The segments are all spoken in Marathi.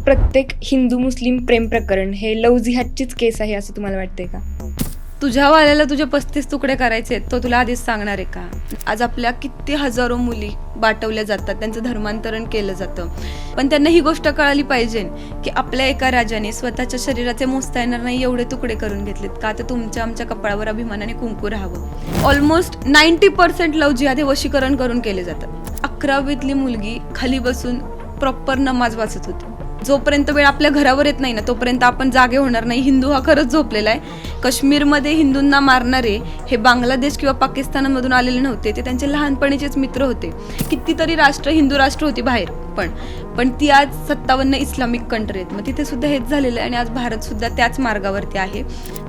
प्रत्येक हिंदू मुस्लिम प्रेम प्रकरण हे लव्ह जिहादचीच केस आहे असं तुम्हाला वाटतंय का? तुझ्या वाल्याला तुझे 35 तुकडे करायचे तो तुला आधीच सांगणार आहे का? आज आपल्या किती हजारो मुली बाटवल्या जातात, त्यांचं धर्मांतरण केलं जातं, पण त्यांना ही गोष्ट कळाली पाहिजे की आपल्या एका राजाने स्वतःच्या शरीराचे मोजता येणार नाही एवढे तुकडे करून घेतलेत का? तर तुमच्या आमच्या कपाळावर अभिमानाने कुंकू राहावं. ऑलमोस्ट 90% लव्ह जिहाद हे वशीकरण करून केले जातात. 11वीतली मुलगी खाली बसून प्रॉपर नमाज वाचत होती. जोपर्यंत वेळ आपल्या घरावर येत नाही ना तोपर्यंत आपण जागे होणार नाही. हिंदू हा खरंच झोपलेला आहे. काश्मीरमध्ये हिंदूंना मारणारे हे बांगलादेश किंवा पाकिस्तानमधून आलेले नव्हते, ते त्यांचे लहानपणीचेच मित्र होते. कितीतरी राष्ट्र हिंदू राष्ट्र होती बाहेर, पण ती आज 57 इस्लामिक कंट्री आहेत. मग तिथे सुद्धा हेच झालेलं आहे आणि आज भारत सुद्धा त्याच मार्गावरती आहे.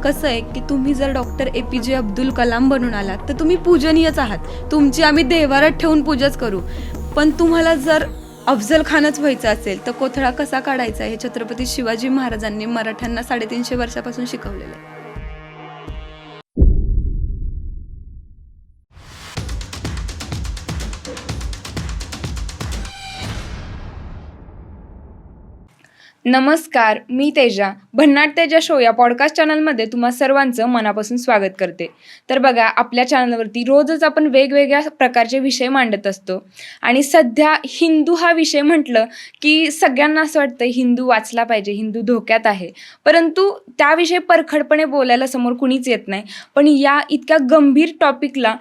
कसं आहे की तुम्ही जर डॉक्टर APJ अब्दुल कलाम बनून आलात तर तुम्ही पूजनीयच आहात. तुमची आम्ही देवारात ठेवून पूजाच करू. पण तुम्हाला जर अफजल खानच व्हायचं असेल तर कोथळा कसा काढायचा हे छत्रपती शिवाजी महाराजांनी मराठ्यांना 350 वर्षापासून शिकवलेलं आहे. नमस्कार, मी तेजा. भन्नाट तेजा शो या पॉडकास्ट चॅनलमध्ये तुम्हा सर्वांचं मनापासून स्वागत करते. तर बघा, आपल्या चॅनलवरती रोजच आपण वेगवेगळ्या प्रकारचे विषय मांडत असतो आणि सध्या हिंदू हा विषय म्हटलं की सगळ्यांना असं वाटतं हिंदू वाचला पाहिजे, हिंदू धोक्यात आहे. परंतु त्याविषयी परखडपणे बोलायला समोर कुणीच येत नाही. पण या इतक्या गंभीर टॉपिकला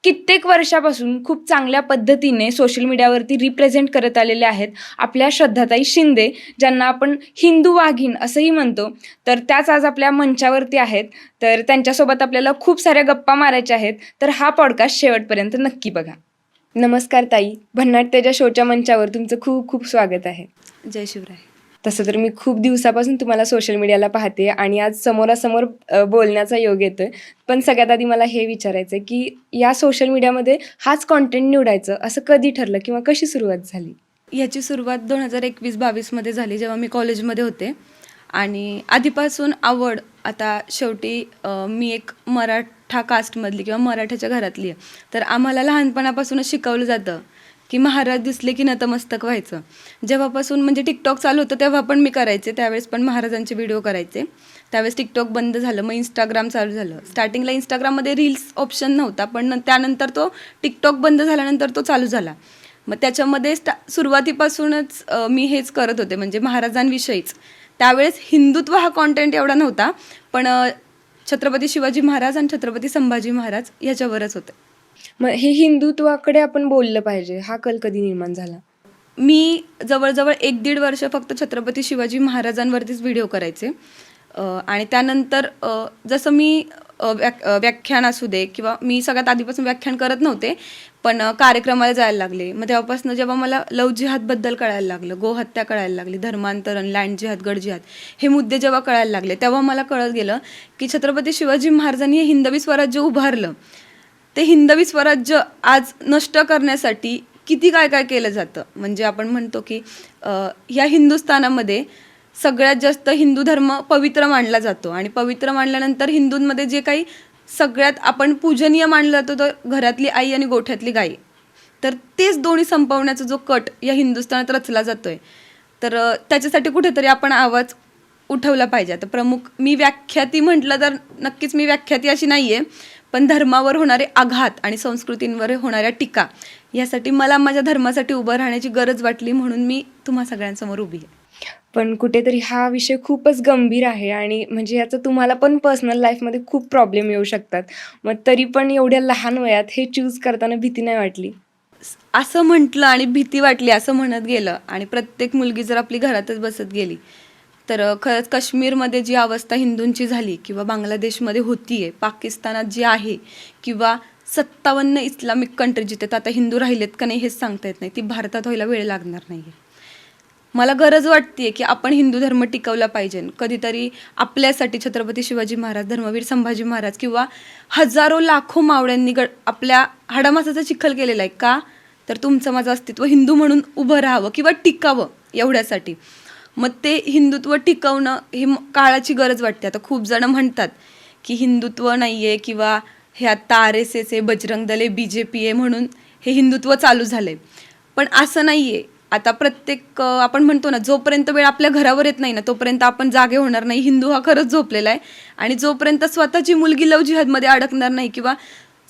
कित्येक वर्षापासून खूप चांगल्या पद्धतीने सोशल मीडियावरती रिप्रेझेंट करत आलेले आहेत आपल्या श्रद्धाताई शिंदे, ज्यांना आपण हिंदू वाघीण असंही म्हणतो. तर त्याच आज आपल्या मंचावरती आहेत. तर त्यांच्यासोबत आपल्याला खूप साऱ्या गप्पा मारायच्या आहेत. तर हा पॉडकास्ट शेवटपर्यंत नक्की बघा. नमस्कार ताई, भन्नाट तेजा शोच्या मंचावर तुमचं खूप खूप स्वागत आहे. जय शिवराय. तसं तर मी खूप दिवसापासून तुम्हाला सोशल मीडियाला पाहते आणि आज समोरासमोर बोलण्याचा योग येतोय. पण सगळ्यात आधी मला हे विचारायचं आहे की या सोशल मीडियामध्ये हाच कॉन्टेंट निवडायचं असं कधी ठरलं किंवा कशी सुरुवात झाली? याची सुरुवात 2021-22 मध्ये झाली, जेव्हा मी कॉलेजमध्ये होते. आणि आधीपासून आवड, आता शेवटी मी एक मराठा कास्टमधली किंवा मराठ्याच्या घरातली आहे, तर आम्हाला लहानपणापासूनच शिकवलं जातं की महाराज दिसले की नतमस्तक व्हायचं. जेव्हापासून म्हणजे टिकटॉक चालू होतं तेव्हा पण मी करायचे, त्यावेळेस पण महाराजांचे व्हिडिओ करायचे. त्यावेळेस टिकटॉक बंद झालं, मग इंस्टाग्राम चालू झालं. स्टार्टिंगला इंस्टाग्राममध्ये रील्स ऑप्शन नव्हता, पण त्यानंतर तो टिकटॉक बंद झाल्यानंतर तो चालू झाला. मग त्याच्यामध्ये सुरुवातीपासूनच मी हेच करत होते, म्हणजे महाराजांविषयीच. त्यावेळेस हिंदुत्व हा कॉन्टेंट एवढा नव्हता, पण छत्रपती शिवाजी महाराज आणि छत्रपती संभाजी महाराज याच्यावरच होते. मग हे हिंदुत्वाकडे आपण बोललं पाहिजे हा कल कधी निर्माण झाला? मी जवळजवळ 1-1.5 वर्ष फक्त छत्रपती शिवाजी महाराजांवरतीच व्हिडिओ करायचे. आणि त्यानंतर जसं मी व्याख्यान असू दे किंवा मी सगळ्यात आधीपासून व्याख्यान करत नव्हते, पण कार्यक्रमाला जायला लागले. मग तेव्हापासून जेव्हा मला लव्ह जिहादबद्दल कळायला लागलं, गोहत्या कळायला लागली, धर्मांतरण, लँड जिहाद, गड जिहाद हे मुद्दे जेव्हा कळायला लागले, तेव्हा मला कळत गेलं की छत्रपती शिवाजी महाराजांनी हे हिंदवी स्वराज्य उभारलं. ते हिंदवी स्वराज्य आज नष्ट करण्यासाठी किती काय काय केलं जातं. म्हणजे आपण म्हणतो की ह्या हिंदुस्थानामध्ये सगळ्यात जास्त हिंदू धर्म पवित्र मानला जातो आणि पवित्र मानल्यानंतर हिंदूंमध्ये जे काही सगळ्यात आपण पूजनीय मानलं जातो तर घरातली आई आणि गोठ्यातली गाई. तर तेच दोन्ही संपवण्याचा जो कट या हिंदुस्थानात रचला जातोय, तर त्याच्यासाठी कुठेतरी आपण आवाज उठवला पाहिजे. आता प्रमुख मी व्याख्याती म्हटलं तर नक्कीच मी व्याख्याती अशी नाही आहे, पण धर्मावर होणारे आघात आणि संस्कृतींवर होणाऱ्या टीका यासाठी मला माझ्या धर्मासाठी उभं राहण्याची गरज वाटली, म्हणून मी तुम्हा सगळ्यांसमोर उभी आहे. पण कुठेतरी हा विषय खूपच गंभीर आहे आणि म्हणजे याचा तुम्हाला पण पर्सनल लाईफमध्ये खूप प्रॉब्लेम येऊ शकतात. मग तरी पण एवढ्या लहान वयात हे चूज करताना भीती नाही वाटली? असं म्हटलं आणि भीती वाटली असं म्हणत गेलं आणि प्रत्येक मुलगी जर आपली घरातच बसत गेली तर खरंच काश्मीरमध्ये जी अवस्था हिंदूंची झाली किंवा बांगलादेशमध्ये होतीये, पाकिस्तानात जी आहे किंवा 57 इस्लामिक कंट्री जिथे आता हिंदू राहिलेत का नाही हेच सांगता येत नाही, ती भारतात व्हायला वेळ लागणार नाही आहे. मला गरज वाटते की आपण हिंदू धर्म टिकवला पाहिजे. कधीतरी आपल्यासाठी छत्रपती शिवाजी महाराज, धर्मवीर संभाजी महाराज किंवा हजारो लाखो मावळ्यांनी आपल्या हाडामासाचा चिखल केलेला आहे का? तर तुमचं माझं अस्तित्व हिंदू म्हणून उभं राहावं किंवा टिकावं एवढ्यासाठी. मग ते हिंदुत्व टिकवणं ही काळाची गरज वाटते. आता खूप जण म्हणतात की हिंदुत्व नाही आहे किंवा हे आता RSS आहे, बजरंग दल आहे, BJP आहे म्हणून हे हिंदुत्व चालू झालं आहे. पण असं नाही आहे. आता प्रत्येक आपण म्हणतो ना, जोपर्यंत वेळ आपल्या घरावर येत नाही ना तोपर्यंत आपण जागे होणार नाही. हिंदू हा खरंच झोपलेला आहे. आणि जोपर्यंत स्वतःची मुलगी लव्ह जिहादमध्ये अडकणार नाही किंवा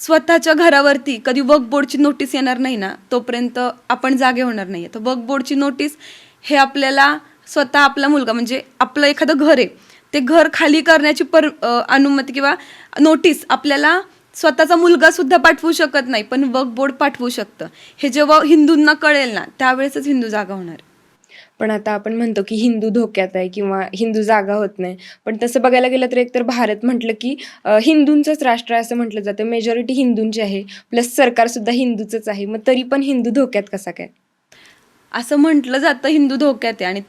स्वतःच्या घरावरती कधी वक्फ बोर्डची नोटीस येणार नाही ना तोपर्यंत आपण जागे होणार नाही. तर वक्फ बोर्डची नोटीस हे आपल्याला स्वतः आपला मुलगा म्हणजे आपलं एखादं घर आहे ते घर खाली करण्याची अनुमती किंवा नोटीस आपल्याला स्वतःचा मुलगा सुद्धा पाठवू शकत नाही, पण वक्फ बोर्ड पाठवू शकतं. हे जेव्हा हिंदूंना कळेल ना त्यावेळेसच हिंदू जागा होणार. पण आता आपण म्हणतो की हिंदू धोक्यात आहे किंवा हिंदू जागा होत नाही, पण तसं बघायला गेलं तर एकतर भारत म्हटलं की हिंदूंचंच राष्ट्र आहे असं म्हटलं जातं. मेजॉरिटी हिंदूंची आहे, प्लस सरकारसुद्धा हिंदूचंच आहे. मग तरी पण हिंदू धोक्यात कसा काय? असं म्हटलं जातं हिंदू धोक्यात आहे, आणि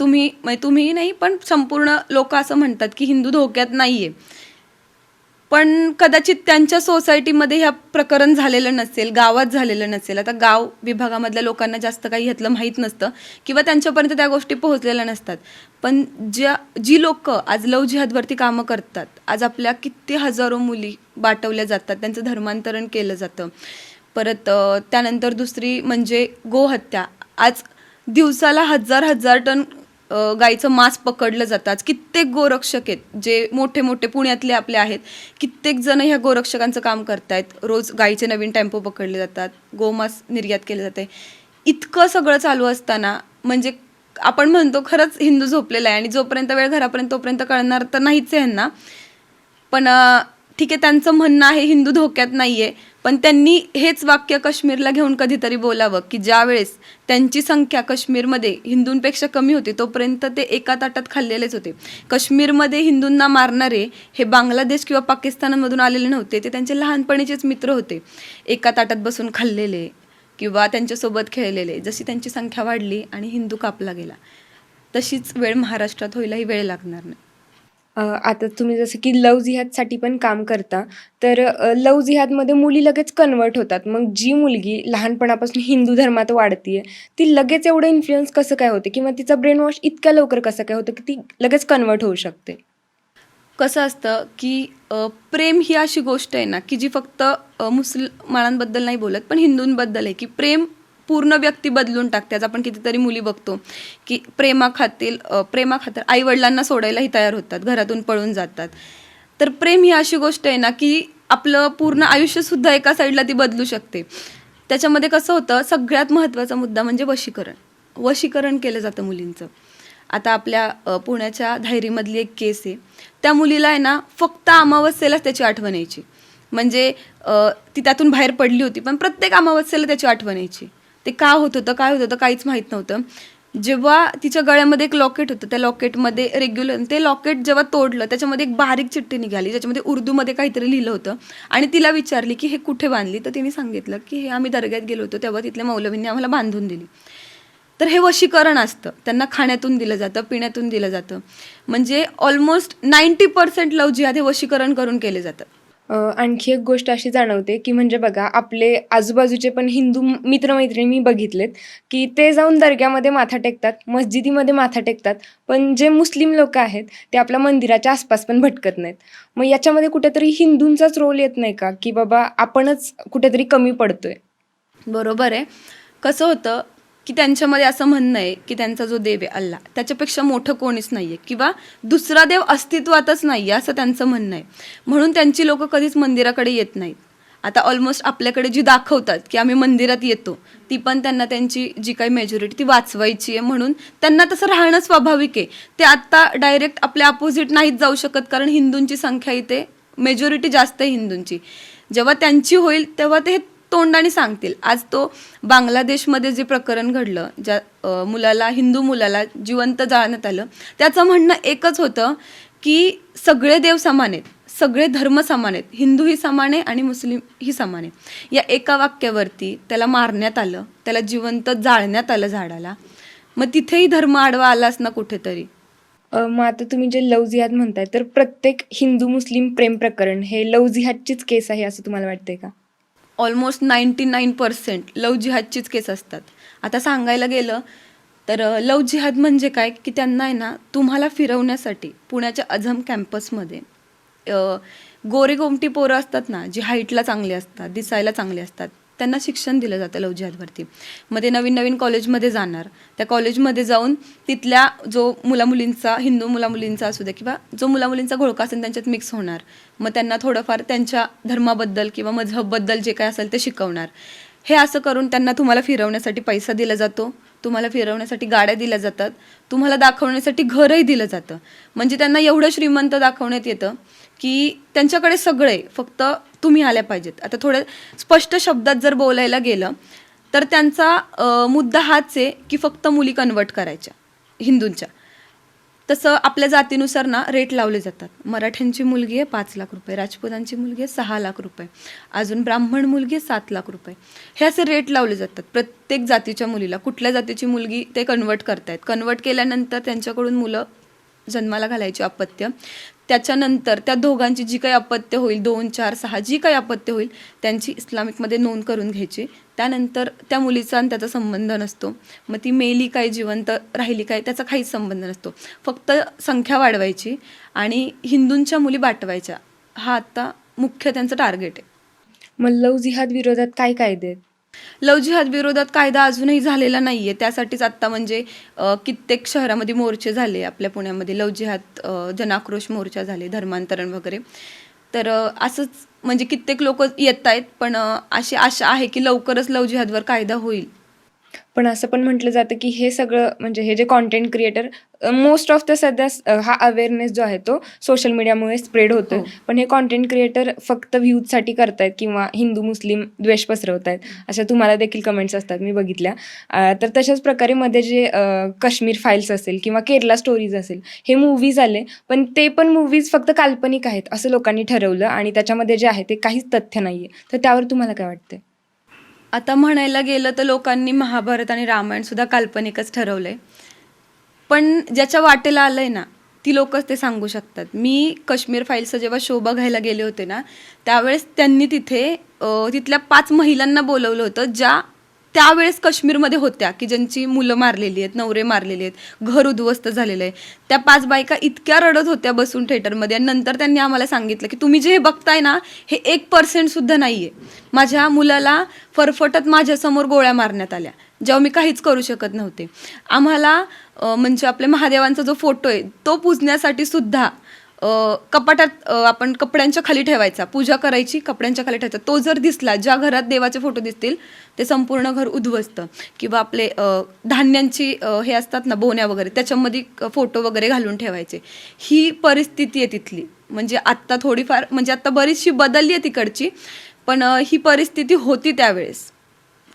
तुम्ही नाही पण संपूर्ण लोक असं म्हणतात की हिंदू धोक्यात नाहीये. पण कदाचित त्यांच्या सोसायटीमध्ये ह्या प्रकरण झालेलं नसेल, गावात झालेलं नसेल. आता गाव विभागामधल्या लोकांना जास्त काही ह्यातलं माहीत नसतं किंवा त्यांच्यापर्यंत त्या गोष्टी पोहोचलेल्या नसतात. पण जी लोक आज लव्ह जिहादवरती कामं करतात, आज आपल्या किती हजारो मुली बाटवल्या जातात, त्यांचं धर्मांतरण केलं जातं. परत त्यानंतर दुसरी म्हणजे गोहत्या. आज दिवसाला हजार टन गाईचं मांस पकडलं जातं. आज कित्येक गोरक्षक आहेत जे मोठे मोठे पुण्यातले आपले आहेत, कित्येक जण ह्या गोरक्षकांचं काम करतायत. रोज गाईचे नवीन टेम्पो पकडले जातात, गोमांस निर्यात केलं जाते. इतकं सगळं चालू असताना म्हणजे आपण म्हणतो खरंच हिंदू झोपलेला आहे, आणि जोपर्यंत वेळ घरापर्यंत तोपर्यंत कळणार तर नाहीच आहे ह्यांना. पण ठीक आहे, त्यांचं म्हणणं आहे हिंदू धोक्यात नाहीये, पण त्यांनी हेच वाक्य काश्मीरला घेऊन कधीतरी बोलावं की ज्यावेळेस त्यांची संख्या काश्मीरमध्ये हिंदूंपेक्षा कमी होती तोपर्यंत ते एका ताटात खाल्लेलेच होते. काश्मीरमध्ये हिंदूंना मारणारे हे बांगलादेश किंवा पाकिस्तानमधून आलेले नव्हते, ते त्यांचे लहानपणीचेच मित्र होते, एका ताटात बसून खाल्लेले किंवा त्यांच्यासोबत खेळलेले. जशी त्यांची संख्या वाढली आणि हिंदू कापला गेला, तशीच वेळ महाराष्ट्रात व्हायलाही वेळ लागणार नाही. आता तुम्ही जसं की लव्ह जिहादसाठी पण काम करता, तर लव्ह जिहादमध्ये मुली लगेच कन्वर्ट होतात. मग जी मुलगी लहानपणापासून हिंदू धर्मात वाढतीये, ती लगेच एवढं इन्फ्लुअन्स कसं काय होते किंवा तिचा ब्रेन वॉश इतक्या लवकर कसं काय होतं की ती लगेच कन्वर्ट होऊ शकते? कसं असतं की प्रेम ही अशी गोष्ट आहे ना की जी फक्त मुसलमानांबद्दल नाही बोलत, पण हिंदूंबद्दल आहे की प्रेम पूर्ण व्यक्ती बदलून टाकते. आज आपण कितीतरी मुली बघतो की प्रेमाखातर आईवडिलांना सोडायलाही तयार होतात, घरातून पळून जातात. तर प्रेम ही अशी गोष्ट आहे ना की आपलं पूर्ण आयुष्यसुद्धा एका साईडला ती बदलू शकते. त्याच्यामध्ये कसं होतं, सगळ्यात महत्त्वाचा मुद्दा म्हणजे वशीकरण केलं जातं मुलींचं. आता आपल्या पुण्याच्या धायरीमधली एक केस आहे. त्या मुलीला आहे ना फक्त अमावस्येलाच त्याची आठवण यायची. म्हणजे ती त्यातून बाहेर पडली होती, पण प्रत्येक अमावस्येला त्याची आठवण यायची. ते काय होत होतं काहीच माहीत नव्हतं. जेव्हा तिच्या गळ्यामध्ये एक लॉकेट होतं, त्या लॉकेटमध्ये रेग्युलर ते लॉकेट जेव्हा तोडलं त्याच्यामध्ये एक बारीक चिठ्ठी निघाली ज्याच्यामध्ये उर्दूमध्ये काहीतरी लिहिलं होतं. आणि तिला विचारली की हे कुठे बांधली, तर तिने सांगितलं की हे आम्ही दर्ग्यात गेलो होतो तेव्हा तिथल्या मौलवींनी आम्हाला बांधून दिली. तर हे वशीकरण असतं. त्यांना खाण्यातून दिलं जातं, पिण्यातून दिलं जातं. म्हणजे ऑलमोस्ट 90% लव्ह जिहाद हे वशीकरण करून केले जातात. आणखी एक गोष्ट अशी जाणवते की म्हणजे बघा, आपले आजूबाजूचे पण हिंदू मित्रमैत्रिणी मी बघितलेत की ते जाऊन दर्ग्यामध्ये माथा टेकतात, मस्जिदीमध्ये माथा टेकतात, पण जे मुस्लिम लोक आहेत ते आपल्या मंदिराच्या आसपास पण भटकत नाहीत. मग याच्यामध्ये कुठेतरी हिंदूंचाच रोल येत नाही का, की बाबा आपणच कुठेतरी कमी पडतोय? बरोबर आहे. कसं होतं की त्यांच्यामध्ये असं म्हणणं आहे की त्यांचा जो देव आहे अल्लाह, त्याच्यापेक्षा मोठं कोणीच नाही आहे किंवा दुसरा देव अस्तित्वातच नाही आहे असं त्यांचं म्हणणं आहे. म्हणून त्यांची लोकं कधीच मंदिराकडे येत नाहीत. आता ऑलमोस्ट आपल्याकडे जी दाखवतात की आम्ही मंदिरात येतो, ती पण त्यांना त्यांची जी काही मेजॉरिटी ती वाचवायची आहे, म्हणून त्यांना तसं राहणं स्वाभाविक आहे. ते आत्ता डायरेक्ट आपल्या अपोजिट नाहीच जाऊ शकत, कारण हिंदूंची संख्या इथे मेजॉरिटी जास्त आहे हिंदूंची. जेव्हा त्यांची होईल तेव्हा ते तोंडाने सांगतील. आज तो बांगलादेशमध्ये जे प्रकरण घडलं, ज्या हिंदू मुलाला जिवंत जाळण्यात आलं, त्याचं म्हणणं एकच होतं की सगळे देव समान आहेत, सगळे धर्म समान आहेत, हिंदूही समान आहे आणि मुस्लिमही समान आहे. या एका वाक्यावरती त्याला मारण्यात आलं, त्याला जिवंत जाळण्यात आलं झाडाला. मग तिथेही धर्म आडवा आलाच ना कुठेतरी. मग आता तुम्ही जे लव्ह जिहाद म्हणताय, तर प्रत्येक हिंदू मुस्लिम प्रेम प्रकरण हे लव्ह जिहादचीच केस आहे असं तुम्हाला वाटतंय का? ऑलमोस्ट 99% लव्ह जिहादचीच केस असतात. आता सांगायला गेलं तर लव्ह जिहाद म्हणजे काय की त्यांना आहे ना तुम्हाला फिरवण्यासाठी पुण्याच्या अझम कॅम्पसमध्ये गोरे गोमटी पोरं असतात ना, जी हाईटला चांगली असतात, दिसायला चांगली असतात, त्यांना शिक्षण दिलं जातं लव्ह जिहादवरती. मग ते नवीन नवीन कॉलेजमध्ये जाणार, त्या कॉलेजमध्ये जाऊन तिथल्या जो मुलामुलींचा, हिंदू मुलामुलींचा असू दे किंवा जो मुलामुलींचा घोळका असेल त्यांच्यात मिक्स होणार. मग त्यांना थोडंफार त्यांच्या धर्माबद्दल किंवा मजहबबद्दल जे काय असेल ते शिकवणार. हे असं करून त्यांना तुम्हाला फिरवण्यासाठी पैसा दिला जातो, तुम्हाला फिरवण्यासाठी गाड्या दिल्या जातात, तुम्हाला दाखवण्यासाठी घरही दिलं जातं. म्हणजे त्यांना एवढं श्रीमंत दाखवण्यात येतं की त्यांच्याकडे सगळे, फक्त तुम्ही आल्या पाहिजेत. आता थोड्या स्पष्ट शब्दात जर बोलायला गेलं तर त्यांचा मुद्दा हाच आहे की फक्त मुली कन्वर्ट करायच्या हिंदूंच्या. तसं आपल्या जातीनुसार ना रेट लावले जातात. मराठ्यांची मुलगी आहे 5 लाख रुपये, राजपुतांची मुलगी आहे 6 लाख रुपये, अजून ब्राह्मण मुलगी आहे 7 लाख रुपये. हे असे रेट लावले जातात प्रत्येक जातीच्या मुलीला. कुठल्या जातीची मुलगी ते कन्वर्ट करतायत. कन्वर्ट केल्यानंतर त्यांच्याकडून मुलं जन्माला घालायची अपत्य. त्याच्यानंतर त्या दोघांची जी काही अपत्य होईल, 2, 4, 6 जी काही अपत्य होईल त्यांची इस्लामिकमध्ये नोंद करून घ्यायची. त्यानंतर त्या मुलीचा आणि त्याचा संबंध नसतो. मग ती मेली काय जिवंत राहिली काय त्याचा काहीच संबंध नसतो. फक्त संख्या वाढवायची आणि हिंदूंच्या मुली बाटवायच्या. हा आता मुख्य त्यांचं टार्गेट आहे. मग लव्ह जिहाद विरोधात काय कायदे आहेत? लव्ह जिहाद विरोधात कायदा अजूनही झालेला नाही आहे. त्यासाठीच आत्ता म्हणजे कित्येक शहरामध्ये मोर्चे झाले. आपल्या पुण्यामध्ये लव्ह जिहाद जनाक्रोश मोर्चा झाले, धर्मांतरण वगैरे. तर असंच म्हणजे कित्येक लोक येत आहेत. पण अशी आशा आहे की लवकरच लव्ह जिहादवर कायदा होईल. पण असं पण म्हटलं जातं की हे सगळं म्हणजे हे जे content creator most of the सध्या हा अवेअरनेस जो आहे तो सोशल मीडियामुळे स्प्रेड होतोय. हो. पण हे कॉन्टेंट क्रिएटर फक्त व्ह्यूजसाठी करतायत किंवा हिंदू मुस्लिम द्वेष पसरवतायत अशा तुम्हाला देखील कमेंट्स असतात, मी बघितल्या. तर तशाच प्रकारे मध्ये जे काश्मीर फाईल्स असेल किंवा केरला स्टोरीज असेल, हे मूवीज आले, पण ते पण मूवीज फक्त काल्पनिक आहेत असं लोकांनी ठरवलं आणि त्याच्यामध्ये जे आहे ते काहीच तथ्य नाहीये. तर त्यावर तुम्हाला काय वाटतंय? आता म्हणायला गेलं तर लोकांनी महाभारत आणि रामायण सुद्धा काल्पनिकच ठरवलंय. पण ज्याच्या वाटेला आलंय ना ती लोकच ते सांगू शकतात. मी काश्मीर फाईल्सचा जेव्हा शो बघायला गेले होते ना, त्यावेळेस त्यांनी तिथे तिथल्या 5 महिलांना बोलवलं होतं ज्या त्यावेळेस काश्मीरमध्ये होत्या, की ज्यांची मुलं मारलेली आहेत, नवरे मारलेले आहेत, घर उद्ध्वस्त झालेलं आहे. त्या 5 बायका इतक्या रडत होत्या बसून थिएटरमध्ये. आणि नंतर त्यांनी आम्हाला सांगितलं की तुम्ही जे हे बघताय ना हे 1% सुद्धा नाही आहे. माझ्या मुलाला फरफटत माझ्यासमोर गोळ्या मारण्यात आल्या जेव्हा मी काहीच करू शकत नव्हते. आम्हाला म्हणजे आपल्या महादेवांचा जो फोटो आहे तो पूजण्यासाठी सुद्धा कपाटात आपण कपड्यांच्या खाली ठेवायचा, पूजा करायची, कपड्यांच्या खाली ठेवायचा. तो जर दिसला, ज्या घरात देवाचे फोटो दिसतील ते संपूर्ण घर उद्ध्वस्त. किंवा आपले धान्यांची हे असतात ना बोन्या वगैरे, त्याच्यामध्ये फोटो वगैरे घालून ठेवायचे. ही परिस्थिती आहे तिथली. म्हणजे आत्ता थोडीफार म्हणजे आत्ता बरीचशी बदलली आहे तिकडची, पण ही परिस्थिती होती त्यावेळेस.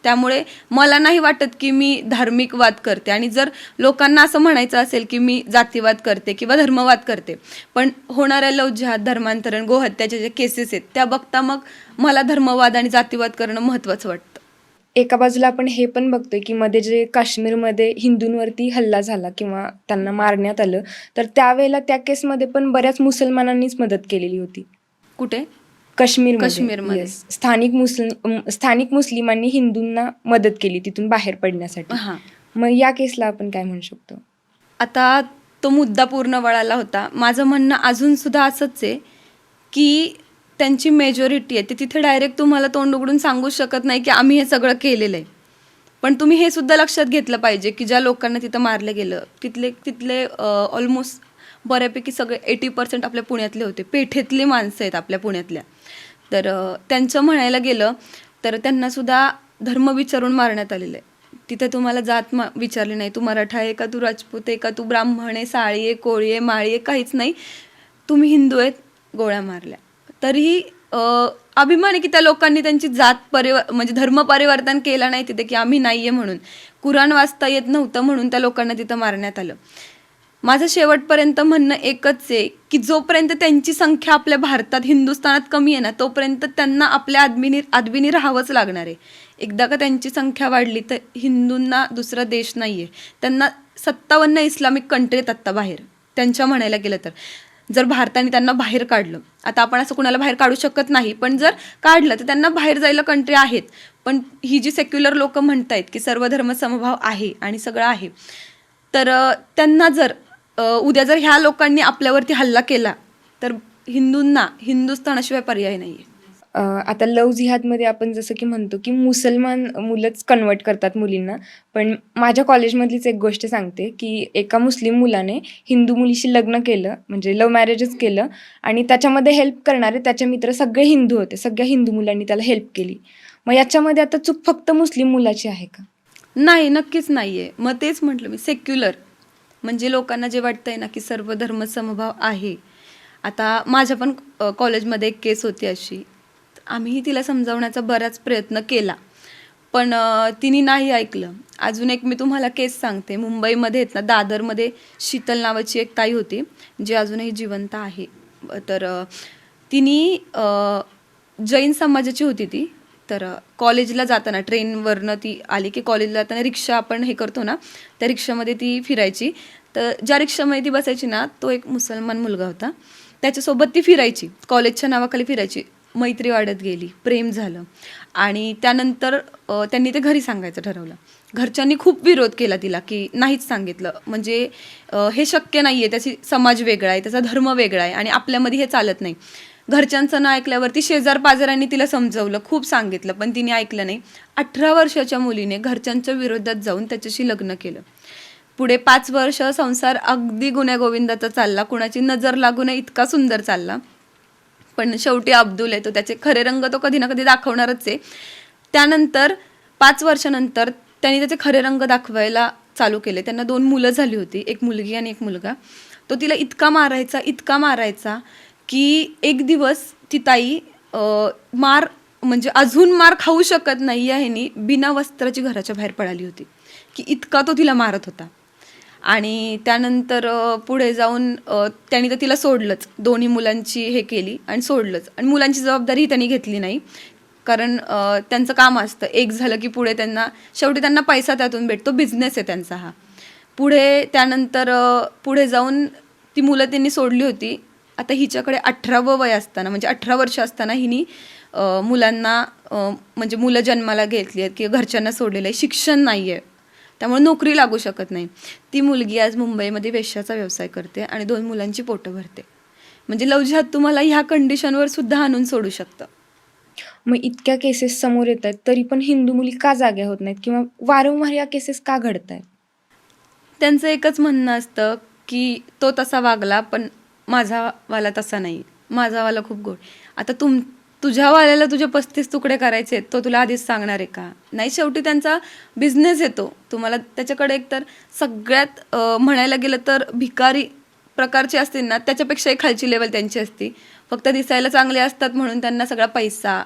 त्यामुळे मला नाही वाटत की मी धार्मिक वाद करते. आणि जर लोकांना असं म्हणायचं असेल की मी जातीवाद करते किंवा धर्मवाद करते, पण होणाऱ्या लव्ह जिहाद, धर्मांतरण, गोहत्याच्या जे केसेस आहेत त्या बघता मग मला धर्मवाद आणि जातीवाद करणं महत्त्वाचं वाटतं. एका बाजूला आपण हे पण बघतोय की मध्ये जे काश्मीरमध्ये हिंदूंवरती हल्ला झाला किंवा त्यांना मारण्यात आलं, तर त्यावेळेला त्या केसमध्ये पण बऱ्याच मुसलमानांनीच मदत केलेली होती. कुठे? काश्मीरमध्ये. काश्मीरमध्ये. Yes. स्थानिक मुस्लिमांनी हिंदूंना मदत केली तिथून बाहेर पडण्यासाठी. हां. मग या केसला आपण काय म्हणू शकतो? आता तो मुद्दा पूर्ण वळाला होता. माझं म्हणणं अजून सुद्धा असंच आहे की त्यांची मेजॉरिटी आहे ते तिथे डायरेक्ट तुम्हाला तोंड उघडून सांगू शकत नाही की आम्ही हे सगळं केलेलं आहे. पण तुम्ही हे सुद्धा लक्षात घेतलं पाहिजे की ज्या लोकांना तिथं मारलं गेलं तिथले ऑलमोस्ट बऱ्यापैकी सगळे 80% आपल्या पुण्यातले होते. पेठेतली माणसं आहेत आपल्या पुण्यातल्या. तर त्यांचं म्हणायला गेलं तर त्यांना सुद्धा धर्म विचारून मारण्यात आलेलं आहे. तिथे तुम्हाला जात विचारली नाही, तू मराठा आहे का, तू राजपूत आहे का, तू ब्राह्मण आहे, साळी आहे, कोळी आहे, माळी आहे, काहीच नाही. तुम्ही हिंदू आहेत, गोळ्या मारल्या. तरीही अभिमान आहे की त्या लोकांनी त्यांची म्हणजे धर्म परिवर्तन केलं नाही तिथे की आम्ही नाही आहे म्हणून. कुराण वाचता येत नव्हतं म्हणून त्या लोकांना तिथं मारण्यात आलं. माझं शेवटपर्यंत म्हणणं एकच आहे की जोपर्यंत त्यांची संख्या आपल्या भारतात, हिंदुस्थानात कमी आहे ना, तोपर्यंत त्यांना आपल्या आदबीनी राहावंच लागणार आहे. एकदा का त्यांची संख्या वाढली तर हिंदूंना दुसरा देश नाही आहे. त्यांना 57 इस्लामिक कंट्री आहेत आत्ता बाहेर. त्यांच्या म्हणायला गेलं तर जर भारताने त्यांना बाहेर काढलं, आता आपण असं कुणाला बाहेर काढू शकत नाही, पण जर काढलं तर त्यांना बाहेर जायला कंट्री आहेत. पण ही जी सेक्युलर लोक म्हणतायत की सर्व धर्म समभाव आहे आणि सगळं आहे, तर त्यांना जर उद्या जर ह्या लोकांनी आपल्यावरती हल्ला केला तर हिंदूंना हिंदुस्थानाशिवाय पर्याय नाही आहे. आता लव्ह जिहादमध्ये आपण जसं की म्हणतो की मुसलमान मुलंच कन्वर्ट करतात मुलींना, पण माझ्या कॉलेजमधलीच एक गोष्ट सांगते की एका मुस्लिम मुलाने हिंदू मुलीशी लग्न केलं, म्हणजे लव्ह मॅरेजच केलं, आणि त्याच्यामध्ये हेल्प करणारे त्याचे मित्र सगळे हिंदू होते. सगळ्या हिंदू मुलांनी त्याला हेल्प केली. मग याच्यामध्ये आता चूक फक्त मुस्लिम मुलाची आहे का? नाही, नक्कीच नाहीये. मग तेच म्हटलं मी, सेक्युलर म्हणजे लोकांना जे वाटतंय ना की सर्व धर्म समभाव आहे. आता माझ्या पण कॉलेजमध्ये एक केस होती अशी. आम्हीही तिला समजावण्याचा बराच प्रयत्न केला, पण तिने नाही ऐकलं. अजून एक मी तुम्हाला केस सांगते. मुंबईमध्ये आहेत ना, दादरमध्ये शीतल नावाची एक ताई होती, जी अजूनही जिवंत आहे. तर तिने जैन समाजाची होती ती. तर कॉलेजला जाताना ट्रेनवरनं ती आली की कॉलेजला जाताना रिक्षा आपण हे करतो ना, त्या रिक्षामध्ये ती फिरायची. तर ज्या रिक्षामध्ये ती बसायची ना, तो एक मुसलमान मुलगा होता. त्याच्यासोबत ती फिरायची, कॉलेजच्या नावाखाली फिरायची. मैत्री वाढत गेली, प्रेम झालं, आणि त्यानंतर त्यांनी ते घरी सांगायचं ठरवलं. घरच्यांनी खूप विरोध केला तिला, की नाहीच सांगितलं, म्हणजे हे शक्य नाही आहे, त्याची समाज वेगळा आहे, त्याचा धर्म वेगळा आहे आणि आपल्यामध्ये हे चालत नाही. घरच्यांचं न ऐकल्यावरती शेजार पाजारांनी तिला समजवलं, खूप सांगितलं, पण तिने ऐकलं नाही. 18 वर्षाच्या मुलीने घरच्यांच्या विरोधात जाऊन त्याच्याशी लग्न केलं. पुढे 5 वर्ष संसार अगदी गुण्यागोविंदाचा चालला, कुणाची नजर लागू नये इतका सुंदर चालला. पण शेवटी अब्दुल आहे, तो त्याचे खरे रंग तो कधी ना कधी दाखवणारच आहे. त्यानंतर 5 वर्षानंतर त्यांनी त्याचे खरे रंग दाखवायला चालू केले. त्यांना 2 मुलं झाली होती, एक मुलगी आणि एक मुलगा. तो तिला इतका मारायचा की एक दिवस ती ताई मार म्हणजे अजून मार खाऊ शकत नाही आहे, बिना वस्त्राची घराच्या बाहेर पडाली होती, की इतका तो तिला मारत होता. आणि त्यानंतर पुढे जाऊन त्यांनी तर तिला सोडलंच, दोन्ही मुलांची हे केली आणि सोडलंच. आणि मुलांची जबाबदारी त्यांनी घेतली नाही, कारण त्यांचं काम असतं, एक झालं की पुढे शेवटी त्यांना पैसा त्यातून भेटतो, बिझनेस आहे त्यांचा हा. त्यानंतर पुढे जाऊन ती मुलं त्यांनी सोडली होती. आता हिच्याकडे 18वं वय असताना, म्हणजे 18 वर्ष असताना हिनी मुलांना म्हणजे मुलं जन्माला घेतली आहेत किंवा घरच्यांना सोडलेलं आहे, शिक्षण नाही आहे, त्यामुळे नोकरी लागू शकत नाही. ती मुलगी आज मुंबईमध्ये वेश्याचा व्यवसाय करते आणि 2 मुलांची पोटं भरते. म्हणजे लव्ह जिहाद तुम्हाला ह्या कंडिशनवर सुद्धा आणून सोडू शकतं. मग इतक्या केसेस समोर येत आहेत, तरी पण हिंदू मुली का जाग्या होत नाहीत किंवा वारंवार या केसेस का घडत आहेत? त्यांचं एकच म्हणणं असतं की तो तसा वागला, पण माझावाला तसा नाही, माझावाला खूप गोड. आता तुझ्या वाल्याला तुझे 35 तुकडे करायचे, तो तुला आधीच सांगणार आहे का? नाही, शेवटी त्यांचा बिझनेस येतो. तुम्हाला त्याच्याकडे एकतर सगळ्यात म्हणायला गेलं तर भिकारी प्रकारचे असतील ना, त्याच्यापेक्षाही खालची लेवल त्यांची असते. फक्त दिसायला चांगले असतात म्हणून त्यांना सगळा पैसा,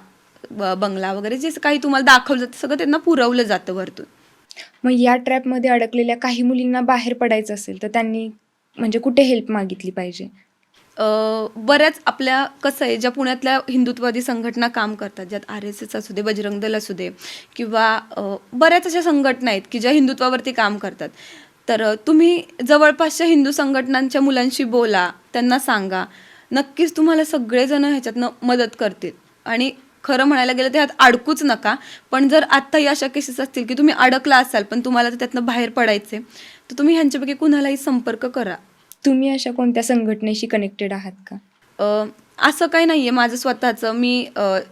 बंगला वगैरे जे काही तुम्हाला दाखवलं जातं सगळं त्यांना पुरवलं जातं वरतून. मग या ट्रॅपमध्ये अडकलेल्या काही मुलींना बाहेर पडायचं असेल तर त्यांनी म्हणजे कुठे हेल्प मागितली पाहिजे? बऱ्याच आपल्या कसं आहे, ज्या पुण्यातल्या हिंदुत्ववादी संघटना काम करतात, ज्यात RSS असू दे, बजरंग दल असू दे, किंवा बऱ्याच अशा संघटना आहेत की ज्या हिंदुत्वावरती काम करतात. तर तुम्ही जवळपासच्या हिंदू संघटनांच्या मुलांशी बोला, त्यांना सांगा, नक्कीच तुम्हाला सगळेजण ह्याच्यातनं मदत करतील. आणि खरं म्हणायला गेलं तर ह्यात अडकूच नका. पण जर आत्ताही अशा केसेस असतील की तुम्ही अडकला असाल पण तुम्हाला त्यातनं बाहेर पडायचे, तर तुम्ही ह्यांच्यापैकी कुणालाही संपर्क करा. तुम्ही अशा कोणत्या संघटनेशी कनेक्टेड आहात का? असं काही नाही आहे. माझं स्वतःचं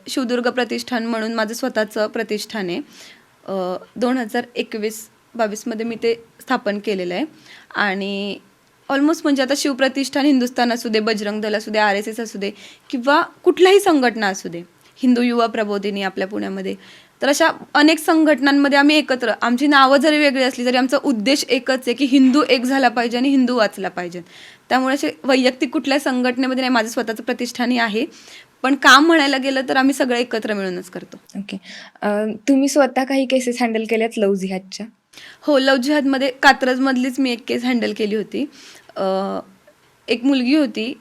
शिवदुर्ग प्रतिष्ठान म्हणून माझं स्वतःचं प्रतिष्ठान आहे. 2021-22 मी ते स्थापन केलेलं आहे. आणि ऑलमोस्ट म्हणजे आता शिवप्रतिष्ठान हिंदुस्थान असू दे, बजरंग दल असू दे, RSS असू दे, किंवा कुठल्याही संघटना असू दे, हिंदू युवा प्रबोधिनी आपल्या पुण्यामध्ये, तर अशा अनेक संघटनांमध्ये आम्ही एकत्र, आमची नावं जरी वेगळी असली तरी आमचा उद्देश एकच आहे की हिंदू एक झाला पाहिजे आणि हिंदू वाचला पाहिजे. त्यामुळे असे वैयक्तिक कुठल्या संघटनेमध्ये नाही, माझं स्वतःचं प्रतिष्ठानही आहे, पण काम म्हणायला गेलं तर आम्ही सगळं एकत्र मिळूनच करतो. ओके. तुम्ही स्वतः काही केसेस हँडल केल्यात लव्ह जिहादच्या? हो, लव्ह जिहादमध्ये कात्रजमधलीच मी एक केस हँडल केली होती. एक मुलगी होती,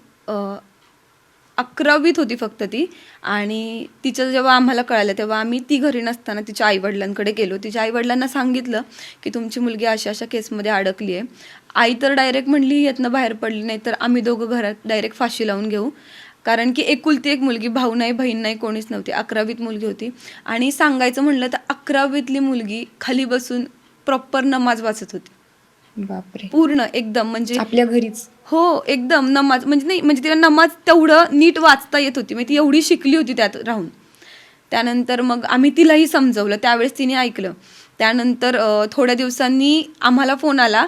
11वीत होती फक्त ती, आणि तिचं जेव्हा आम्हाला कळालं तेव्हा आम्ही ती घरी नसताना तिच्या आईवडिलांकडे गेलो. तिच्या आईवडिलांना सांगितलं की तुमची मुलगी अशा अशा केसमध्ये अडकली आहे. आई तर डायरेक्ट म्हणली यातनं बाहेर पडली नाही तर आम्ही दोघं घरात डायरेक्ट फाशी लावून घेऊ, कारण की एकुलती एक मुलगी, भाऊ नाही, बहीण नाही, कोणीच नव्हती. 11वीत मुलगी होती. आणि सांगायचं म्हणलं तर 11वीतली मुलगी खाली बसून प्रॉपर नमाज वाचत होती. बापरे. पूर्ण एकदम, म्हणजे आपल्या घरीच? हो, एकदम नमाज, म्हणजे नाही, म्हणजे तिला नमाज तेवढं नीट वाचता येत होती, म्हणजे ती एवढी शिकली होती त्यात राहून. त्यानंतर मग आम्ही तिलाही समजवलं, त्यावेळेस तिने ऐकलं. त्यानंतर थोड्या दिवसांनी आम्हाला फोन आला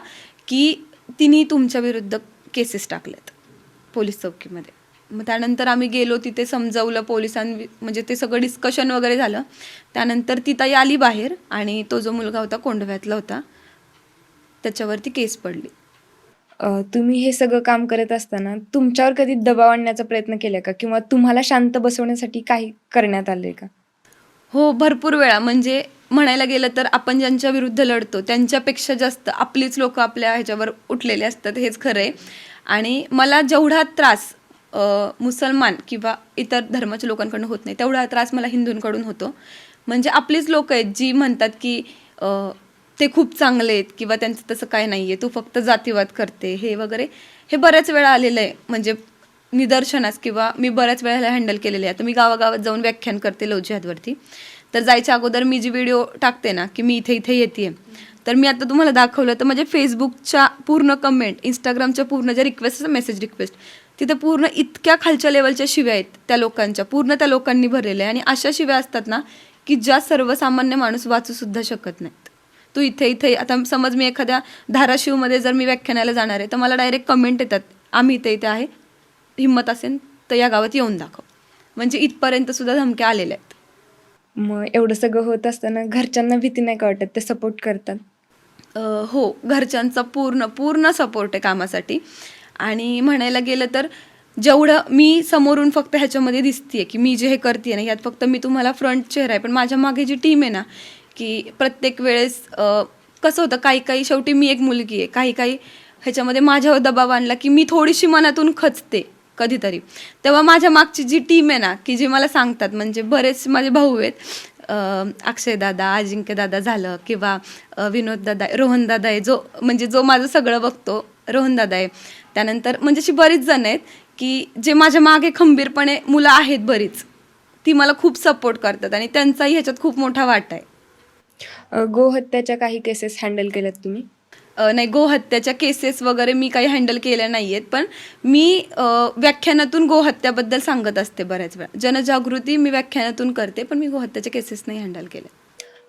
की तिने तुमच्या विरुद्ध केसेस टाकल्यात पोलीस चौकीमध्ये. मग त्यानंतर आम्ही गेलो, तिथे समजवलं म्हणजे ते सगळं डिस्कशन वगैरे झालं. त्यानंतर ती ताई आली बाहेर आणि तो जो मुलगा होता कोंढव्यातला होता त्याच्यावरती केस पडली. तुम्ही हे सगळं काम करत असताना तुमच्यावर कधी दबाव आणण्याचा प्रयत्न केला का, किंवा तुम्हाला शांत बसवण्यासाठी काही करण्यात आले का? हो, भरपूर वेळा. म्हणजे म्हणायला गेलं तर आपण ज्यांच्या विरुद्ध लढतो त्यांच्यापेक्षा जास्त आपलीच लोक आपल्या ह्याच्यावर उठलेले असतात, हेच खरं आहे. आणि मला जेवढा त्रास मुसलमान किंवा इतर धर्माच्या लोकांकडून होत नाही तेवढा त्रास मला हिंदूंकडून होतो. म्हणजे आपलीच लोक आहेत जी म्हणतात की ते खूप चांगले आहेत किंवा त्यांचं तसं काय नाही आहे, तू फक्त जातीवाद करते हे वगैरे. हे बऱ्याच वेळा आलेलं आहे म्हणजे निदर्शनास, किंवा मी बऱ्याच वेळेला हँडल केलेले आहे. आता मी गावागावात जाऊन व्याख्यान करते लव जिहादवरती. तर जायच्या अगोदर मी जी व्हिडिओ टाकते ना की मी इथे इथे येते, तर मी आता तुम्हाला दाखवलं तर म्हणजे फेसबुकच्या पूर्ण कमेंट, इंस्टाग्रामच्या पूर्ण ज्या रिक्वेस्ट, मेसेज रिक्वेस्ट, तिथे पूर्ण इतक्या खालच्या लेवलच्या शिव्या आहेत त्या लोकांच्या, पूर्ण त्या लोकांनी भरलेल्या आहे. आणि अशा शिव्या असतात ना की ज्या सर्वसामान्य माणूस वाचू सुद्धा शकत नाहीत. तू इथे इथे, आता समज मी एखाद्या धाराशिवमध्ये जर मी व्याख्यानाला जाणार आहे तर मला डायरेक्ट कमेंट येतात, आम्ही इथे इथे आहे, हिंमत असेल तर या गावात येऊन दाखव. म्हणजे इथपर्यंत सुद्धा धमक्या आलेल्या आहेत. मग एवढं सगळं होत असताना घरच्यांना भीती नाही का वाटत? ते सपोर्ट करतात? हो, घरच्यांचा पूर्ण पूर्ण सपोर्ट आहे कामासाठी. आणि म्हणायला गेलं तर जेवढं मी समोरून फक्त ह्याच्यामध्ये दिसतीये की मी जे हे करते ना, यात फक्त मी तुम्हाला फ्रंट चेहरा आहे, पण माझ्या मागे जी टीम आहे ना, की प्रत्येक वेळेस कसं होतं, काही काही शेवटी मी एक मुलगी आहे, काही काही ह्याच्यामध्ये माझ्यावर दबाव आणला की मी थोडीशी मनातून खचते कधीतरी. तेव्हा माझ्या मागची जी टीम आहे ना, की जे मला सांगतात, म्हणजे बरेच माझे भाऊ आहेत, अक्षय दादा, अजिंक्य दादा झालं, किंवा विनोद दादा, रोहन दादा आहे, जो माझं सगळं बघतो, रोहन दादा आहे. त्यानंतर म्हणजे अशी बरीच जण आहेत की जे माझ्या मागे खंबीरपणे, मुलं आहेत बरीच, ती मला खूप सपोर्ट करतात आणि त्यांचाही ह्याच्यात खूप मोठा वाटा आहे. गोहत्याच्या काही केसेस हँडल केल्यात तुम्ही? नाही, गोहत्याच्या केसेस वगैरे मी काही हँडल केल्या नाही आहेत, पण मी व्याख्यानातून गोहत्याबद्दल सांगत असते बऱ्याच वेळा. जनजागृती मी व्याख्यानातून करते, पण मी गोहत्याच्या केसेस नाही हँडल केल्या.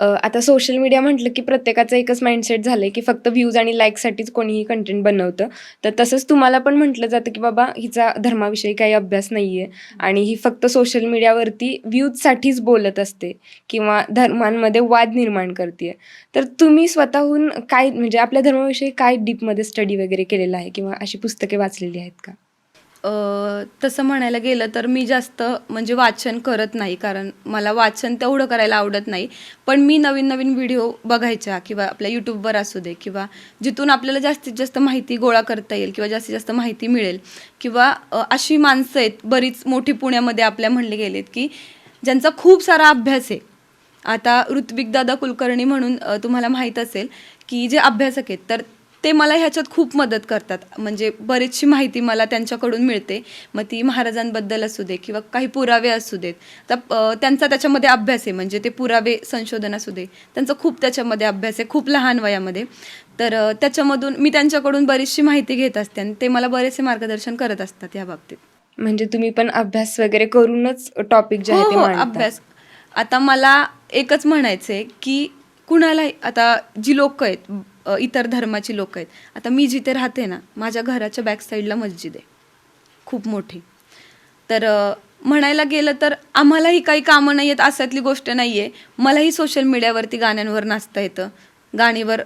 आता सोशल मीडिया म्हटलं की प्रत्येकाचं एकच माइंडसेट झालंय की फक्त व्ह्यूज आणि लाईकसाठीच कोणीही कंटेंट बनवतं. तर तसंच तुम्हाला पण म्हटलं जातं की बाबा हिचा धर्माविषयी काही अभ्यास नाहीये आणि ही फक्त सोशल मीडियावरती व्ह्यूजसाठीच बोलत असते किंवा धर्मांमध्ये वाद निर्माण करते. तर तुम्ही स्वतःहून काय, म्हणजे आपल्या धर्माविषयी काय डीपमध्ये स्टडी वगैरे केलेला आहे किंवा अशी पुस्तके वाचलेली आहेत का? तसं म्हणायला गेलं तर मी जास्त म्हणजे वाचन करत नाही, कारण मला वाचन तेवढं करायला आवडत नाही. पण मी नवीन नवीन व्हिडिओ बघायच्या, किंवा आपल्या यूट्यूबवर असू दे, किंवा जिथून आपल्याला जास्तीत जास्त माहिती गोळा करता येईल किंवा जास्तीत जास्त माहिती मिळेल, किंवा अशी माणसं आहेत बरीच मोठी पुण्यामध्ये आपल्या म्हणले गेलेत की ज्यांचा खूप सारा अभ्यास आहे. आता ऋत्विकदादा कुलकर्णी म्हणून तुम्हाला माहीत असेल की जे अभ्यासक आहेत, तर ते मला ह्याच्यात खूप मदत करतात. म्हणजे बरीचशी माहिती मला त्यांच्याकडून मिळते. मग ती महाराजांबद्दल असू दे किंवा काही पुरावे असू देत, तर त्यांचा त्याच्यामध्ये अभ्यास आहे. म्हणजे ते पुरावे संशोधन असू दे, त्यांचा खूप त्याच्यामध्ये अभ्यास आहे, खूप लहान वयामध्ये. तर त्याच्यामधून मी त्यांच्याकडून बरीचशी माहिती घेत असते आणि ते मला बरेचसे मार्गदर्शन करत असतात या बाबतीत. म्हणजे तुम्ही पण अभ्यास वगैरे करूनच टॉपिक जे आहे ते हो, मांडता? अभ्यास. आता मला एकच म्हणायचं आहे की कुणाला, आता जी लोक आहेत, इतर धर्माची लोक आहेत, आता मी जिथे राहते ना, माझ्या घराच्या बॅक साईडला मस्जिद आहे खूप मोठी. तर म्हणायला गेलं तर आम्हालाही काही कामं नाही आहेत अशातली गोष्ट नाही आहे. मलाही सोशल मीडियावरती गाण्यांवर नाचता येतं, गाणीवर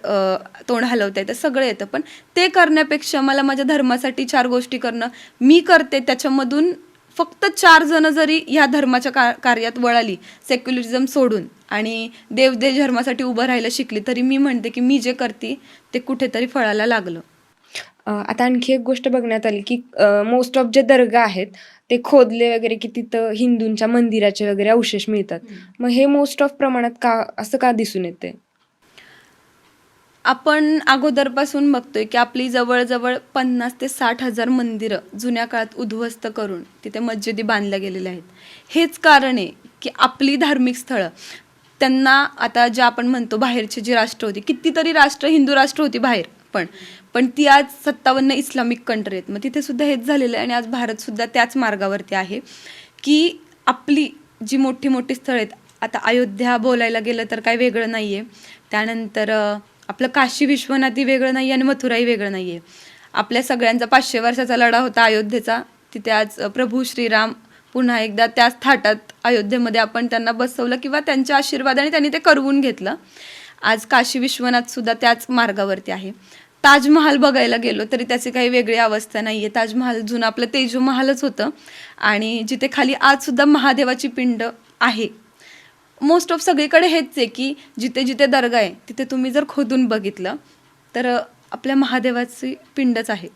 तोंड हलवता येतं, सगळं येतं. पण ते करण्यापेक्षा मला माझ्या धर्मासाठी 4 गोष्टी करणं मी करते. त्याच्यामधून फक्त 4 जण जरी ह्या धर्माच्या कार्यात वळाली, सेक्युलरिझम सोडून, आणि देवदेव धर्मासाठी उभं राहायला शिकली, तरी मी म्हणते की मी जे करते ते कुठेतरी फळाला लागलं. आता आणखी एक गोष्ट बघण्यात आली की मोस्ट ऑफ जे दर्गा आहेत ते खोदले वगैरे की तिथं हिंदूंच्या मंदिराचे वगैरे अवशेष मिळतात. मग हे मोस्ट ऑफ प्रमाणात का असं का दिसून येते? आपण अगोदरपासून बघतोय की आपली जवळजवळ 50,000 ते 60,000 मंदिरं जुन्या काळात उद्ध्वस्त करून तिथे मस्जिदी बांधल्या गेलेल्या आहेत. हेच कारण आहे की आपली धार्मिक स्थळं त्यांना, आता जे आपण म्हणतो बाहेरची जी राष्ट्र होती, कितीतरी राष्ट्र, हिंदू राष्ट्र होती बाहेर, पण ती आज 57 इस्लामिक कंट्री आहेत. मग तिथे सुद्धा हेच झालेलं आहे आणि आज भारत सुद्धा त्याच मार्गावरती आहे की आपली जी मोठी मोठी स्थळं आहेत, आता अयोध्या बोलायला गेलं तर काही वेगळं नाही आहे. त्यानंतर आपलं काशी विश्वनाथही वेगळं नाही आहे आणि मथुराही वेगळं नाही आहे. आपल्या सगळ्यांचा 500 वर्षाचा लढा होता अयोध्येचा. तिथे आज प्रभू श्रीराम पुन्हा एकदा त्याच थाटात अयोध्येमध्ये आपण त्यांना बसवलं किंवा त्यांच्या आशीर्वादाने त्यांनी ते करवून घेतलं. आज काशी विश्वनाथ सुद्धा त्याच मार्गावरती आहे. ताजमहाल बघायला गेलो तरी त्याची काही वेगळी अवस्था नाही आहे. ताजमहाल जुनं आपलं तेजो महालच होतं आणि जिथे खाली आजसुद्धा महादेवाची पिंड आहे. मोस्ट ऑफ सगळीकडे हेच आहे की जिथे जिथे दर्गा आहे तिथे तुम्ही जर खोदून बघितलं तर आपल्या महादेवाची पिंडच आहे.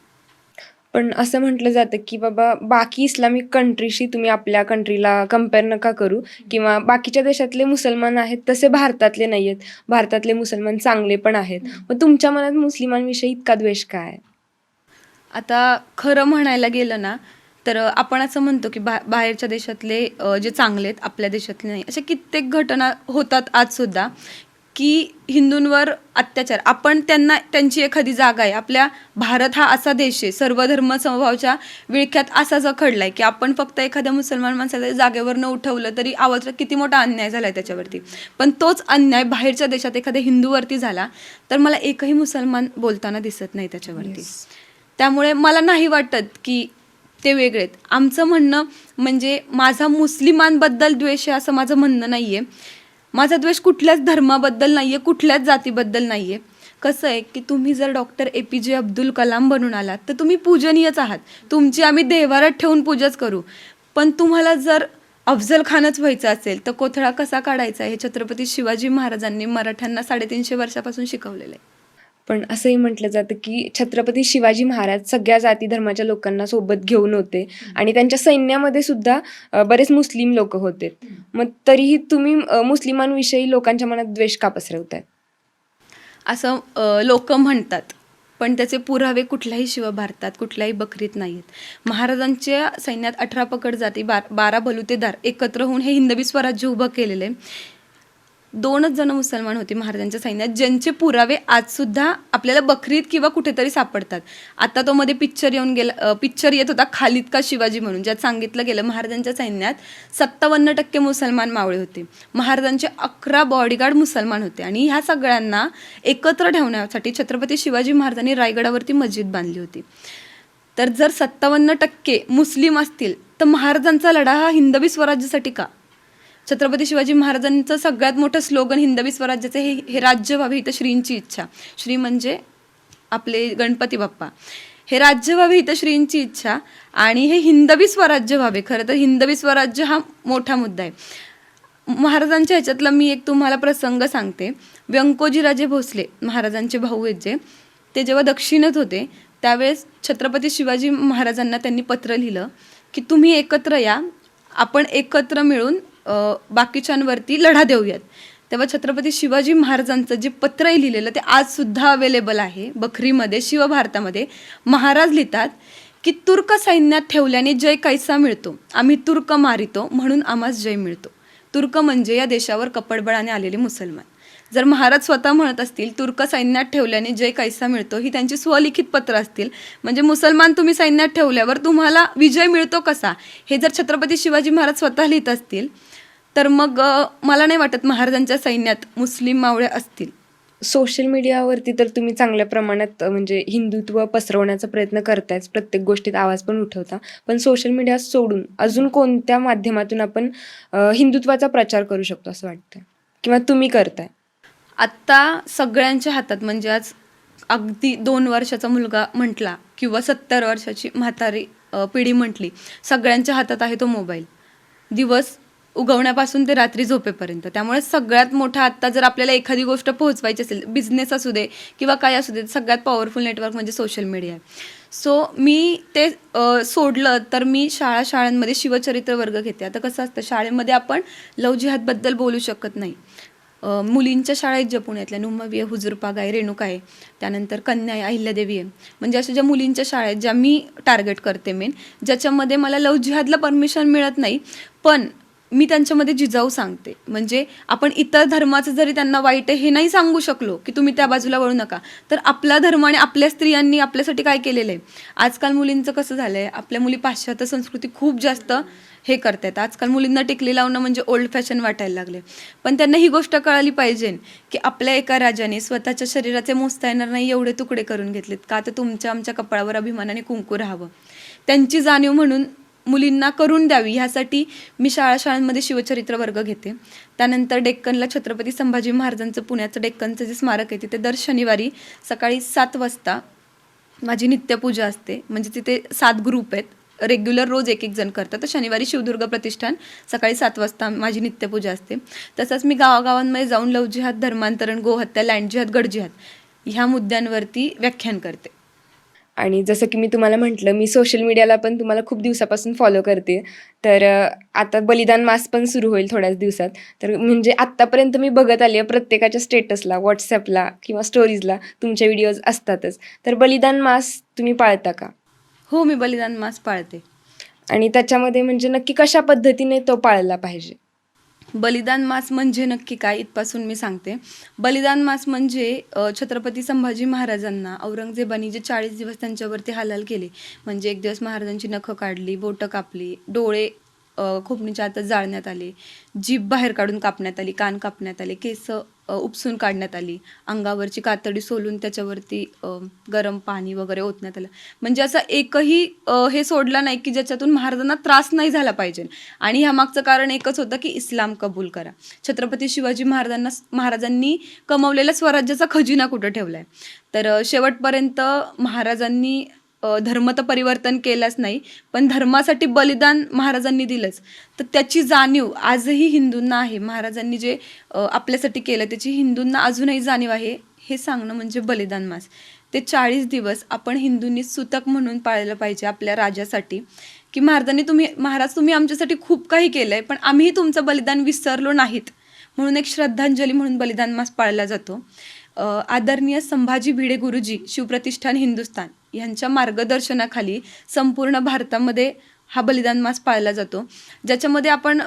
पण असं म्हटलं जातं की बाबा बाकी इस्लामिक कंट्रीशी तुम्ही आपल्या कंट्रीला कम्पेअर नका करू, किंवा बाकीच्या देशातले मुसलमान आहेत तसे भारतातले नाही आहेत, भारतातले मुसलमान चांगले पण आहेत. मग तुमच्या मनात मुस्लिमांविषयी इतका द्वेष काय आहे? आता खरं म्हणायला गेलं ना तर आपण असं म्हणतो की बाहेरच्या देशातले जे चांगले आहेत आपल्या देशातले नाही. अशा कित्येक घटना होतात आजसुद्धा की हिंदूंवर अत्याचार. आपण त्यांना त्यांची एखादी जागा आहे. आपल्या भारत हा असा देश आहे सर्व धर्म समभावाच्या विळख्यात असा जखडला आहे की आपण फक्त एखाद्या मुसलमान माणसाला जागेवर न उठवलं तरी आवाज किती मोठा अन्याय झाला आहे त्याच्यावरती. पण तोच अन्याय बाहेरच्या देशात एखाद्या हिंदूवरती झाला तर मला एकही मुसलमान बोलताना दिसत नाही त्याच्यावरती. त्यामुळे मला नाही वाटत की ते वेगळे आहेत. आमचं म्हणणं म्हणजे माझा मुस्लिमांबद्दल द्वेष आहे असं माझं म्हणणं नाही आहे. माझा द्वेष कुठल्याच धर्माबद्दल नाही आहे, कुठल्याच जातीबद्दल नाही आहे. कसं आहे की तुम्ही जर डॉक्टर APJ अब्दुल कलाम बनून आलात तर तुम्ही पूजनीयच आहात. तुमची आम्ही देवारात ठेवून पूजाच करू. पण तुम्हाला जर अफजल खानच व्हायचं असेल तर कोथळा कसा काढायचा हे छत्रपती शिवाजी महाराजांनी मराठ्यांना 350 वर्षापासून शिकवलेलं आहे. पण असंही म्हटलं जातं की छत्रपती शिवाजी महाराज सगळ्या जाती धर्माच्या लोकांना सोबत घेऊन होते आणि त्यांच्या सैन्यामध्ये सुद्धा बरेच मुस्लिम लोक होते. मग तरीही तुम्ही मुस्लिमांविषयी लोकांच्या मनात द्वेष का पसरवताय? असं लोक म्हणतात पण त्याचे पुरावे कुठल्याही शिवभारतात कुठल्याही बकरीत नाही आहेत. महाराजांच्या सैन्यात 18 पकड जाती 12 बलुतेदार एकत्र होऊन हे हिंदवी स्वराज्य उभं केलेलं आहे. 2च जण मुसलमान होते महाराजांच्या सैन्यात ज्यांचे पुरावे आजसुद्धा आपल्याला बकरीत किंवा कुठेतरी सापडतात. आता तो मध्ये पिक्चर येत होता खालिद का शिवाजी म्हणून, ज्यात सांगितलं गेलं महाराजांच्या सैन्यात 57% मुसलमान मावळे होते. महाराजांचे 11 बॉडीगार्ड मुसलमान होते आणि ह्या सगळ्यांना एकत्र ठेवण्यासाठी छत्रपती शिवाजी महाराजांनी रायगडावरती मस्जिद बांधली होती. तर जर 57% मुस्लिम असतील तर महाराजांचा लढा हा हिंदवी स्वराज्यासाठी का? छत्रपती शिवाजी महाराजांचं सगळ्यात मोठं स्लोगन हिंदवी स्वराज्याचे हे राज्य व्हावे हित श्रींची इच्छा. श्री म्हणजे आपले गणपती बाप्पा. हे राज्य व्हावे हित श्रींची इच्छा आणि हे हिंदवी स्वराज्य व्हावे. खरं तर हिंदवी स्वराज्य हा मोठा मुद्दा आहे. महाराजांच्या ह्याच्यातला मी एक तुम्हाला प्रसंग सांगते. व्यंकोजीराजे भोसले महाराजांचे भाऊ आहेत जे, ते जेव्हा दक्षिणेत होते त्यावेळेस छत्रपती शिवाजी महाराजांना त्यांनी पत्र लिहिलं की तुम्ही एकत्र या, आपण एकत्र मिळून बाकीच्यांवरती लढा देऊयात. तेव्हा छत्रपती शिवाजी महाराजांचं जे पत्र आहे लिहिलेलं ते आजसुद्धा अवेलेबल आहे बखरीमध्ये, शिवभारतामध्ये. महाराज लिहितात की तुर्क सैन्यात ठेवल्याने जय कैसा मिळतो, आम्ही तुर्क मारितो म्हणून आम्हास जय मिळतो. तुर्क म्हणजे या देशावर कपडबळाने आलेले मुसलमान. जर महाराज स्वतः म्हणत असतील तुर्क सैन्यात ठेवल्याने जय कैसा मिळतो, ही त्यांची स्वलिखित पत्र असतील, म्हणजे मुसलमान तुम्ही सैन्यात ठेवल्यावर तुम्हाला विजय मिळतो कसा हे जर छत्रपती शिवाजी महाराज स्वतः लिहित असतील तर मग मला नाही वाटत महाराजांच्या सैन्यात मुस्लिम मावळे असतील. सोशल मीडियावरती तर तुम्ही चांगल्या प्रमाणात म्हणजे हिंदुत्व पसरवण्याचा प्रयत्न करतायच, प्रत्येक गोष्टीत आवाज पण उठवता. पण सोशल मीडिया सोडून अजून कोणत्या माध्यमातून आपण हिंदुत्वाचा प्रचार करू शकतो असं वाटतं, किंवा तुम्ही करताय? आत्ता सगळ्यांच्या हातात, म्हणजे आज अगदी 2 वर्षाचा मुलगा म्हटला किंवा 70 वर्षाची म्हातारी पिढी म्हटली, सगळ्यांच्या हातात आहे तो मोबाईल, दिवस उगवण्यापासून ते रात्री झोपेपर्यंत. त्यामुळे सगळ्यात मोठा आत्ता जर आपल्याला एखादी गोष्ट पोहोचवायची असेल, बिझनेस असू दे किंवा काय असू दे, सगळ्यात पॉवरफुल नेटवर्क म्हणजे सोशल मीडिया आहे. सो मी ते सोडलं तर मी शाळांमध्ये शिवचरित्र वर्ग घेते. आता कसं असतं, शाळेमध्ये आपण लव जिहादबद्दल बोलू शकत नाही. मुलींच्या शाळेत ज्या पुण्यातल्या नुमवी आहे, हुजूरपाग आहे, रेणुका आहे, त्यानंतर कन्या आहे, अहिल्यादेवी आहे, म्हणजे अशा ज्या मुलींच्या शाळेत ज्या मी टार्गेट करते मेन, ज्याच्यामध्ये मला लव जिहादला परमिशन मिळत नाही पण मी त्यांच्यामध्ये जिजाऊ सांगते. म्हणजे आपण इतर धर्माचं जरी त्यांना वाईट आहे हे नाही सांगू शकलो की तुम्ही त्या बाजूला वळू नका, तर आपला धर्म आणि आपल्या स्त्रियांनी आपल्यासाठी काय केलेलं आहे. आजकाल मुलींचं कसं झालं आहे, आपल्या मुली पाश्चात्य संस्कृती खूप जास्त हे करतात. आजकाल मुलींना टिकली लावणं म्हणजे ओल्ड फॅशन वाटायला लागले. पण त्यांना ही गोष्ट कळाली पाहिजे की आपल्या एका राजाने स्वतःच्या शरीराचे मोजता येणार नाही एवढे तुकडे करून घेतलेत का, तर तुमच्या आमच्या कपाळावर अभिमानाने कुंकू राहावं. त्यांची जाणीव म्हणून मुलींना करून द्यावी ह्यासाठी मी शाळांमध्ये शिवचरित्र वर्ग घेते. त्यानंतर डेक्कनला छत्रपती संभाजी महाराजांचं पुण्याचं डेक्कनचं जे स्मारक आहे तिथे दर शनिवारी सकाळी 7 वाजता माझी नित्यपूजा असते. म्हणजे तिथे 7 ग्रुप आहेत, रेग्युलर रोज एक जण करतात. तर शनिवारी शिवदुर्ग प्रतिष्ठान सकाळी 7 वाजता माझी नित्यपूजा असते. तसंच मी गावागावांमध्ये जाऊन लव जिहाद, धर्मांतरण, गोहत्या, लँड जिहाद, गड जिहाद ह्या मुद्द्यांवरती व्याख्यान करते. आणि जसं की मी तुम्हाला म्हटलं, मी सोशल मीडियाला पण तुम्हाला खूप दिवसापासून फॉलो करते. तर आता बलिदान मास पण सुरू होईल थोड्याच दिवसात. तर म्हणजे आत्तापर्यंत मी बघत आली आहे प्रत्येकाच्या स्टेटसला, व्हॉट्सॲपला किंवा स्टोरीजला तुमचे व्हिडिओज असतातच. तर बलिदान मास तुम्ही पाळता का? हो, मी बलिदान मास पाळते. आणि त्याच्यामध्ये म्हणजे नक्की कशा पद्धतीने तो पाळला पाहिजे? बलिदान मास म्हणजे नक्की काय इथपासून मी सांगते. बलिदान मास म्हणजे छत्रपती संभाजी महाराजांना औरंगजेबाने जे 40 दिवस त्यांच्यावरती हालाल केले, म्हणजे एक दिवस महाराजांची नखं काढली, बोटं कापली, डोळे खोपणीच्या आतच जाळण्यात आले, जीभ बाहेर काढून कापण्यात आली, कान कापण्यात आले, केस उपसून काढण्यात आली, अंगावरची कातडी सोलून त्याच्यावरती गरम पाणी वगैरे ओतण्यात आलं. म्हणजे असं एकही हे सोडलं नाही की ज्याच्यातून महाराजांना त्रास नाही झाला पाहिजे. आणि ह्यामागचं कारण एकच होतं की इस्लाम कबूल करा. छत्रपती शिवाजी महाराजांनी कमवलेला स्वराज्याचा खजिना कुठं ठेवलाय. तर शेवटपर्यंत महाराजांनी धर्म तर परिवर्तन केलंच नाही, पण धर्मासाठी बलिदान महाराजांनी दिलंच. तर त्याची जाणीव आजही हिंदूंना आहे. महाराजांनी जे आपल्यासाठी केलं त्याची हिंदूंना अजूनही जाणीव आहे. हे सांगणं म्हणजे बलिदान मास. ते 40 दिवस आपण हिंदूंनी सूतक म्हणून पाळलं पाहिजे आपल्या राजासाठी, की महाराज तुम्ही आमच्यासाठी खूप काही केलंय, पण आम्हीही तुमचं बलिदान विसरलो नाहीत म्हणून एक श्रद्धांजली म्हणून बलिदान मास पाळला जातो. आदरणीय संभाजी भिडे गुरुजी, शिवप्रतिष्ठान हिंदुस्थान यांच्या मार्गदर्शनाखाली संपूर्ण भारतामध्ये हा बलिदान मास पाळला जातो, ज्याच्यामध्ये आपण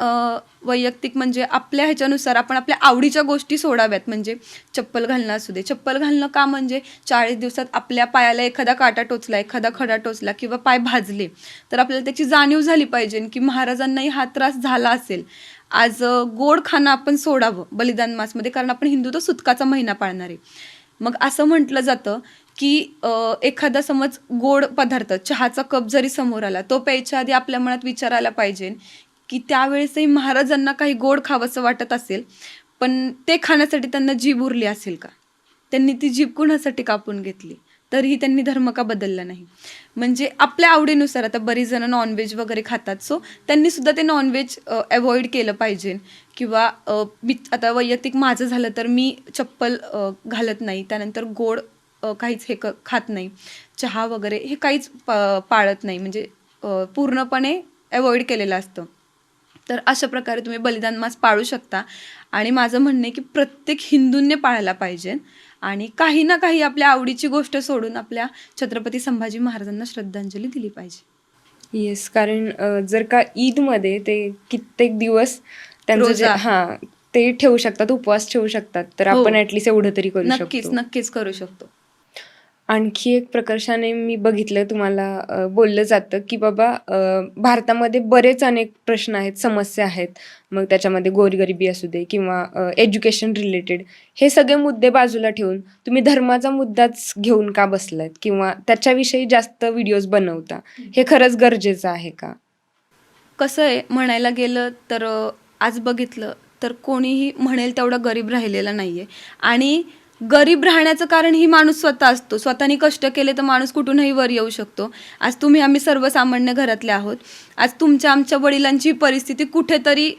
वैयक्तिक म्हणजे आपल्या ह्याच्यानुसार आपण आपल्या आवडीच्या गोष्टी सोडाव्यात. म्हणजे चप्पल घालणं असू दे. चप्पल घालणं का, म्हणजे 40 दिवसात आपल्या पायाला एखादा काटा टोचला, एखादा खडा टोचला किंवा पाय भाजले तर आपल्याला त्याची जाणीव झाली पाहिजे की महाराजांनाही हा त्रास झाला असेल. आज गोड खाणं आपण सोडावं बलिदान मासमध्ये, कारण आपण हिंदू तर सुतकाचा महिना पाळणार आहे. मग असं म्हटलं जातं की एखादा समज गोड पदार्थ, चहाचा कप जरी समोर आला, तो प्यायच्या आधी आपल्या मनात विचार आला पाहिजे की त्यावेळेसही महाराजांना काही गोड खावंसं वाटत असेल, पण ते खाण्यासाठी त्यांना जीभ उरली असेल का, त्यांनी ती जीभ कुणासाठी कापून घेतली, तरीही त्यांनी धर्म का बदलला नाही. म्हणजे आपल्या आवडीनुसार आता बरीच जण नॉनव्हेज वगैरे खातात, सो त्यांनी सुद्धा ते नॉनव्हेज अवॉइड केलं पाहिजे. किंवा मी आता वैयक्तिक माझं झालं तर मी चप्पल घालत नाही, त्यानंतर गोड काहीच खात नाही, चहा वगैरे हे काहीच पाळत नाही, म्हणजे पूर्णपणे अवॉइड केलेलं असतं. तर अशा प्रकारे तुम्ही बलिदान मास पाळू शकता. आणि माझं म्हणणं आहे की प्रत्येक हिंदूंनी पाळायला पाहिजे आणि काही ना काही आपल्या आवडीची गोष्ट सोडून आपल्या छत्रपती संभाजी महाराजांना श्रद्धांजली दिली पाहिजे. येस, कारण जर का ईदमध्ये ते कित्येक दिवस त्यांचं जे ते ठेवू शकतात, उपवास ठेवू शकतात, तर आपण ॲटलिस्ट एवढं तरी करू शकतो. नक्कीच करू शकतो. आणखी एक प्रकर्षाने मी बघितलं, तुम्हाला बोललं जातं की बाबा भारतामध्ये बरेच अनेक प्रश्न आहेत, समस्या आहेत. मग त्याच्यामध्ये गोरगरिबी असू दे किंवा एज्युकेशन रिलेटेड, हे सगळे मुद्दे बाजूला ठेवून तुम्ही धर्माचा मुद्दाच घेऊन का बसलात किंवा त्याच्याविषयी जास्त व्हिडिओज बनवता, हे खरंच गरजेचं आहे का? कसं आहे, म्हणायला गेलं तर आज बघितलं तर कोणीही म्हणेल तेवढा गरीब राहिलेला नाही आहे. आणि गरीब राहण्याचं कारण ही माणूस स्वतः असतो. स्वतःनी कष्ट केले तर माणूस कुठूनही वर येऊ शकतो. आज तुम्ही आम्ही सर्वसामान्य घरातले आहोत. आज तुमच्या आमच्या वडिलांची परिस्थिती कुठेतरी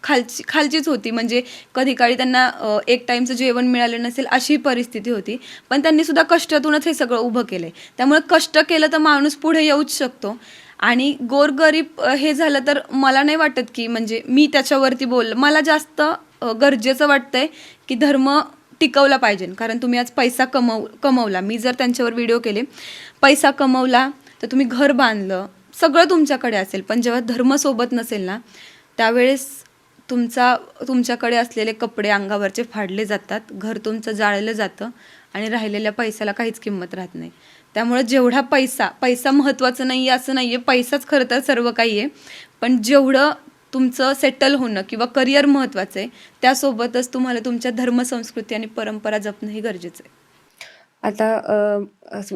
खालचीच होती. म्हणजे कधी काळी त्यांना एक टाईमचं जेवण मिळालं नसेल अशी परिस्थिती होती, पण त्यांनी सुद्धा कष्टातूनच हे सगळं उभं केलं आहे. त्यामुळे कष्ट केलं तर माणूस पुढे येऊच शकतो. आणि गोरगरीब हे झालं तर मला नाही वाटत की म्हणजे मी त्याच्यावरती मला जास्त गरजेचं वाटतंय की धर्म टिकवला पाहिजे. कारण तुम्ही आज पैसा कमवला, मी जर त्यांच्यावर व्हिडिओ केले, पैसा कमवला तर तुम्ही घर बांधलं, सगळं तुमच्याकडे असेल, पण जेव्हा धर्म सोबत नसेल ना, त्यावेळेस तुमच्याकडे असलेले कपडे अंगावरचे फाडले जातात, घर तुमचं जाळलं जातं आणि राहिलेल्या पैशाला काहीच किंमत राहत नाही. त्यामुळे जेवढा पैसा महत्त्वाचा नाही आहे असं नाही आहे, पैसाच खरं तर सर्व काही आहे, पण जेवढं तुमचं सेटल होणं किंवा करिअर महत्त्वाचं आहे, त्यासोबतच तुम्हाला तुमच्या धर्म, संस्कृती आणि परंपरा जपणंही गरजेचं आहे. आता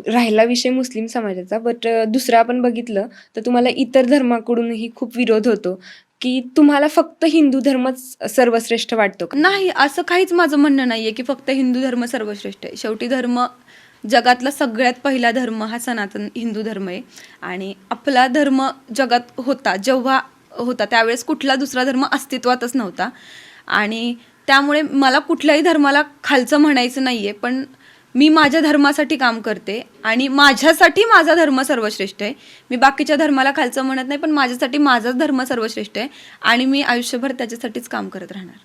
राहिला विषय मुस्लिम समाजाचा, बट दुसरं आपण बघितलं तर तुम्हाला इतर धर्माकडूनही खूप विरोध होतो, की तुम्हाला फक्त हिंदू धर्मच सर्वश्रेष्ठ वाटतो का? नाही, असं काहीच माझं म्हणणं नाही आहे की फक्त हिंदू धर्म सर्वश्रेष्ठ आहे. शेवटी जगातला सगळ्यात पहिला धर्म हा सनातन हिंदू धर्म आहे आणि आपला धर्म जगात जेव्हा होता त्यावेळेस कुठला दुसरा धर्म अस्तित्वातच नव्हता आणि त्यामुळे मला कुठल्याही धर्माला खालचं म्हणायचं नाही आहे, पण मी माझ्या धर्मासाठी काम करते आणि माझ्यासाठी माझा धर्म सर्वश्रेष्ठ आहे. मी बाकीच्या धर्माला खालचं म्हणत नाही, पण माझ्यासाठी माझाच धर्म सर्वश्रेष्ठ आहे आणि मी आयुष्यभर त्याच्यासाठीच काम करत राहणार.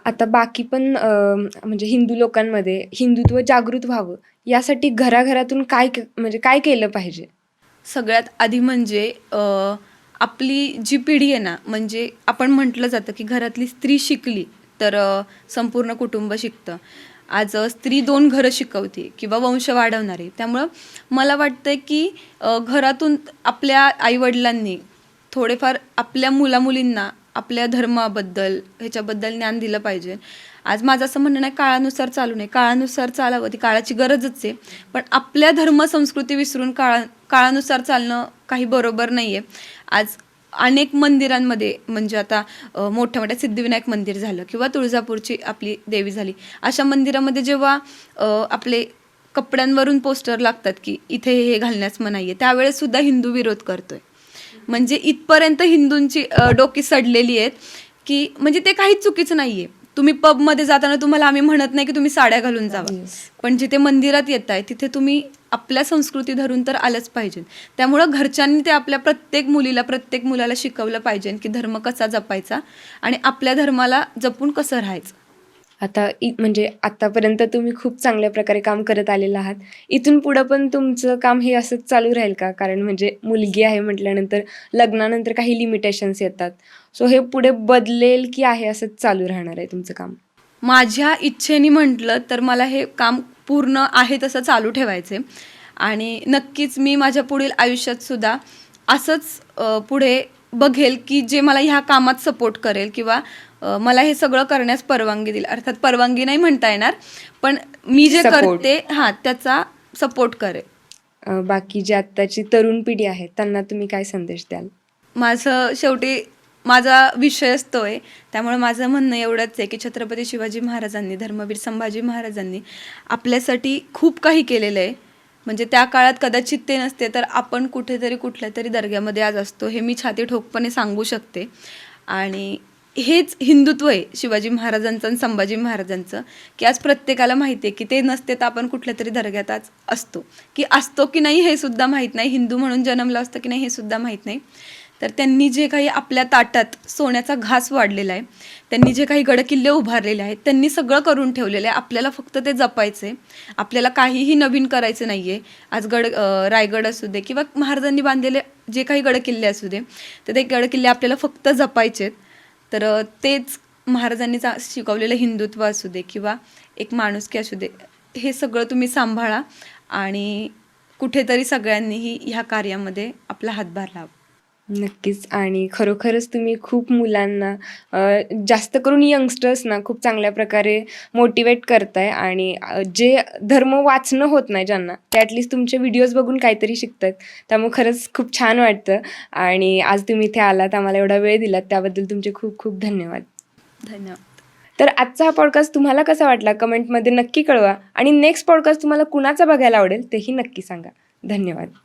आता बाकी पण म्हणजे हिंदू लोकांमध्ये हिंदुत्व जागृत व्हावं यासाठी घराघरातून काय केलं पाहिजे? सगळ्यात आधी म्हणजे आपली जी पिढी आहे ना, म्हणजे आपण म्हटलं जातं की घरातली स्त्री शिकली तर संपूर्ण कुटुंब शिकतं. आज स्त्री 2 घरं शिकवते किंवा वंश वाढवणारी. त्यामुळं मला वाटतं की घरातून आपल्या आईवडिलांनी थोडेफार आपल्या मुलामुलींना आपल्या धर्माबद्दल ह्याच्याबद्दल ज्ञान दिलं पाहिजे. आज माझं असं म्हणणं नाही काळानुसार चालू नये, काळानुसार चालावं, ती काळाची गरजच आहे, पण आपल्या धर्म संस्कृती विसरून काळानुसार चालणं काही बरोबर नाही आहे. आज अनेक मंदिरांमध्ये म्हणजे आता मोठ्या मोठ्या सिद्धिविनायक मंदिर झालं किंवा तुळजापूरची आपली देवी झाली, अशा मंदिरामध्ये जेव्हा आपले कपड्यांवरून पोस्टर लागतात की इथे हे घालण्यास मनाई आहे, त्यावेळेस सुद्धा हिंदू विरोध करतोय. म्हणजे इथपर्यंत हिंदूंची डोकी सडलेली आहेत की म्हणजे ते काहीच चुकीचं नाहीये. तुम्ही पबमध्ये जाताना तुम्हाला आम्ही म्हणत नाही की तुम्ही साड्या घालून जावा, पण जिथे मंदिरात येत आहे तिथे तुम्ही आपल्या संस्कृती धरून तर आलंच पाहिजे. त्यामुळं घरच्यांनी ते आपल्या प्रत्येक मुलाला शिकवलं पाहिजे की धर्म कसा जपायचा आणि आपल्या धर्माला जपून कसं राहायचं. आता म्हणजे आतापर्यंत तुम्ही खूप चांगल्या प्रकारे काम करत आलेला आहात. इथून पुढं पण तुमचं काम हे असंच चालू राहील का? कारण म्हणजे मुलगी आहे म्हटल्यानंतर लग्नानंतर काही लिमिटेशन्स येतात. सो हे पुढे बदलेल की आहे असंच चालू राहणार आहे तुमचं काम? माझ्या इच्छेने म्हटलं तर मला हे काम पूर्ण आहे तसं चालू ठेवायचे आणि नक्कीच मी माझ्या पुढील आयुष्यात सुद्धा असंच पुढे बघेल की जे मला ह्या कामात सपोर्ट करेल किंवा मला हे सगळं करण्यास परवानगी देईल. अर्थात परवानगी नाही म्हणता येणार, पण मी जे करते त्याचा सपोर्ट करेल. बाकी जी आत्ताची तरुण पिढी आहे त्यांना तुम्ही काय संदेश द्याल? शेवटी माझा विषयच तो आहे, त्यामुळे माझं म्हणणं एवढंच आहे की छत्रपती शिवाजी महाराजांनी, धर्मवीर संभाजी महाराजांनी आपल्यासाठी खूप काही केलेलं आहे. म्हणजे त्या काळात कदाचित ते नसते तर आपण कुठेतरी कुठल्या तरी दर्ग्यामध्ये आज असतो, हे मी छाती ठोकपणे सांगू शकते. आणि हेच हिंदुत्व आहे शिवाजी महाराजांचं आणि संभाजी महाराजांचं, की आज प्रत्येकाला माहिती आहे की ते नसते तर आपण कुठल्या तरी दर्ग्यात आज असतो की नाही हे सुद्धा माहीत नाही, हिंदू म्हणून जन्मलं असतं की नाही हे सुद्धा माहीत नाही. तर त्यांनी जे काही आपल्या ताटात सोन्याचा घास वाढलेला आहे, त्यांनी जे काही गडकिल्ले उभारलेले आहेत, त्यांनी सगळं करून ठेवलेलं आहे. आपल्याला फक्त ते जपायचं आहे, आपल्याला काहीही नवीन करायचं नाही आहे. आज रायगड असू दे किंवा महाराजांनी बांधलेले जे काही गडकिल्ले असू दे, तर ते गडकिल्ले आपल्याला फक्त जपायचे आहेत. तर तेच महाराजांनी शिकवलेलं हिंदुत्व असू दे किंवा एक माणुसकी असू दे, हे सगळं तुम्ही सांभाळा आणि कुठेतरी सगळ्यांनीही ह्या कार्यामध्ये आपला हातभार लावा. नक्कीच. आणि खरोखरच तुम्ही खूप मुलांना जास्त करून यंगस्टर्सना खूप चांगल्या प्रकारे मोटिवेट करताय आणि जे धर्म वाचणं होत नाही ज्यांना, ते ॲटलिस्ट तुमचे व्हिडिओज बघून काहीतरी शिकतात. त्यामुळे खरंच खूप छान वाटतं आणि आज तुम्ही इथे आलात, आम्हाला एवढा वेळ दिलात, त्याबद्दल तुमचे खूप खूप धन्यवाद. धन्यवाद. तर आजचा हा पॉडकास्ट तुम्हाला कसा वाटला कमेंटमध्ये नक्की कळवा आणि नेक्स्ट पॉडकास्ट तुम्हाला कुणाचा बघायला आवडेल तेही नक्की सांगा. धन्यवाद.